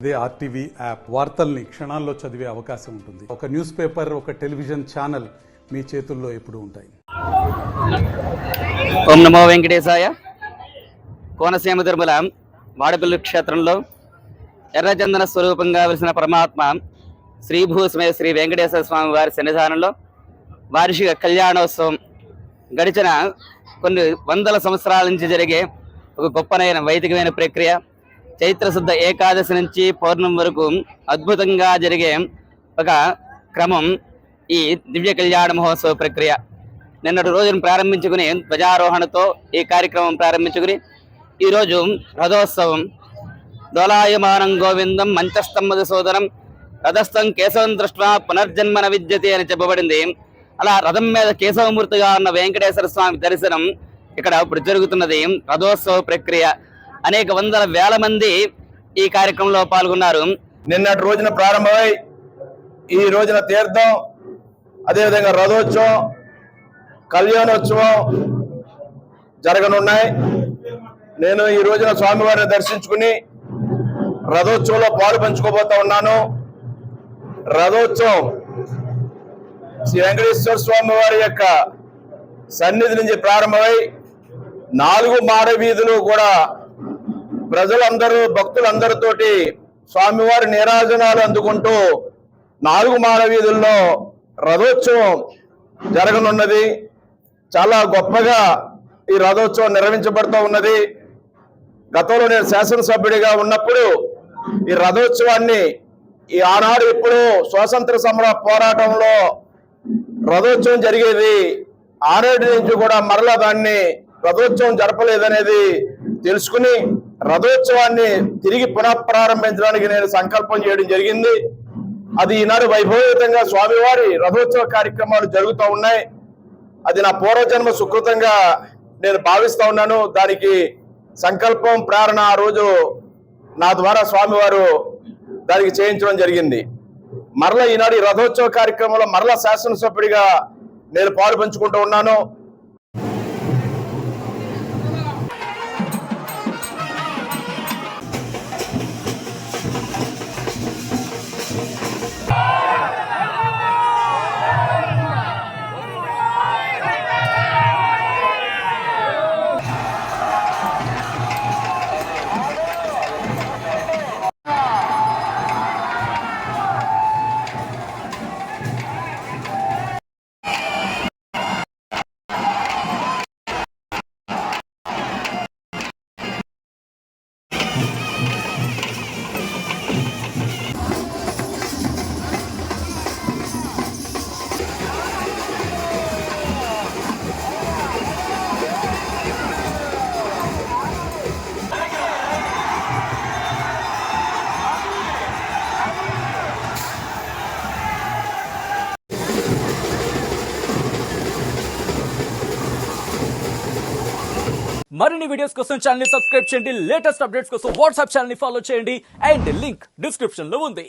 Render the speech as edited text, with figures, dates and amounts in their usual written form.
ఇదే RTV app వార్తల్ని క్షణాల్లో చదివే అవకాశం ఉంటుంది. ఒక న్యూస్ పేపర్, ఒక టెలివిజన్ ఛానల్ మీ చేతుల్లో ఎప్పుడూ ఉంటాయి. ఓం నమో వెంకటేశాయ. కోనసీమ తిరుమల వాడపల్లి క్షేత్రంలో ఎర్రచందన స్వరూపంగా వెలిసిన పరమాత్మ శ్రీభూస్మే శ్రీ వెంకటేశ్వర స్వామి వారి సన్నిధానంలో వార్షిక కళ్యాణోత్సవం గడిచిన కొన్ని వందల సంవత్సరాల నుంచి జరిగే ఒక గొప్పనైన వైదికమైన ప్రక్రియ. చైత్రశుద్ధ ఏకాదశి నుంచి పౌర్ణమి వరకు అద్భుతంగా జరిగే ఒక క్రమం ఈ దివ్య కళ్యాణ మహోత్సవ ప్రక్రియ. నిన్నటి రోజును ప్రారంభించుకుని ధ్వజారోహణతో ఈ కార్యక్రమం ప్రారంభించుకుని ఈరోజు రథోత్సవం. దోలాయమానం గోవిందం మంచస్థం మధుసూదనం రథస్థం కేశవం దృష్ట్వా పునర్జన్మన విద్యతే అని చెప్పబడింది. అలా రథం మీద కేశవమూర్తిగా ఉన్న వెంకటేశ్వర స్వామి దర్శనం ఇక్కడ ఇప్పుడు జరుగుతున్నది. రథోత్సవ ప్రక్రియ. అనేక వందల వేల మంది ఈ కార్యక్రమంలో పాల్గొన్నారు. నిన్నటి రోజున ప్రారంభమై ఈ రోజున తీర్థం, అదేవిధంగా రథోత్సవం, కళ్యాణోత్సవం జరగనున్నాయి. నేను ఈ రోజున స్వామివారిని దర్శించుకుని రథోత్సవంలో పాలు పంచుకోబోతా ఉన్నాను. రథోత్సవం శ్రీ వెంకటేశ్వర స్వామి వారి యొక్క సన్నిధి నుంచి ప్రారంభమై 4 మాడ వీధులు కూడా ప్రజలందరూ భక్తులందరితోటి స్వామివారి నీరాజనాలు అందుకుంటూ 4 మాడ వీధుల్లో రథోత్సవం జరగనున్నది. చాలా గొప్పగా ఈ రథోత్సవం నిర్వహించబడుతూ ఉన్నది. గతంలో నేను శాసనసభ్యుడిగా ఉన్నప్పుడు ఈ రథోత్సవాన్ని ఈ ఆనాడు ఎప్పుడు స్వాతంత్ర సమర పోరాటంలో రథోత్సవం జరిగేది, ఆనాటి నుంచి కూడా మరలా దాన్ని రథోత్సవం జరపలేదనేది తెలుసుకుని రథోత్సవాన్ని తిరిగి పునఃప్రారంభించడానికి నేను సంకల్పం చేయడం జరిగింది. అది ఈనాడు వైభవయుతంగా స్వామివారి రథోత్సవ కార్యక్రమాలు జరుగుతూ ఉన్నాయి. అది నా పూర్వజన్మ సుకృతంగా నేను భావిస్తూ ఉన్నాను. దానికి సంకల్పం, ప్రేరణ ఆ రోజు నా ద్వారా స్వామివారు దానికి చేయించడం జరిగింది. మరలా ఈనాడు ఈ రథోత్సవ కార్యక్రమంలో మరలా శాసనసభ్యుడిగా నేను పాలు పంచుకుంటూ ఉన్నాను. మరిన్ని వీడియోస్ కోసం ఛానల్ ని సబ్స్క్రైబ్ చేయండి. లేటెస్ట్ అప్డేట్స్ కోసం వాట్సాప్ ఛానల్ ని ఫాలో చేయండి. అండ్ లింక్ డిస్క్రిప్షన్ లో ఉంది.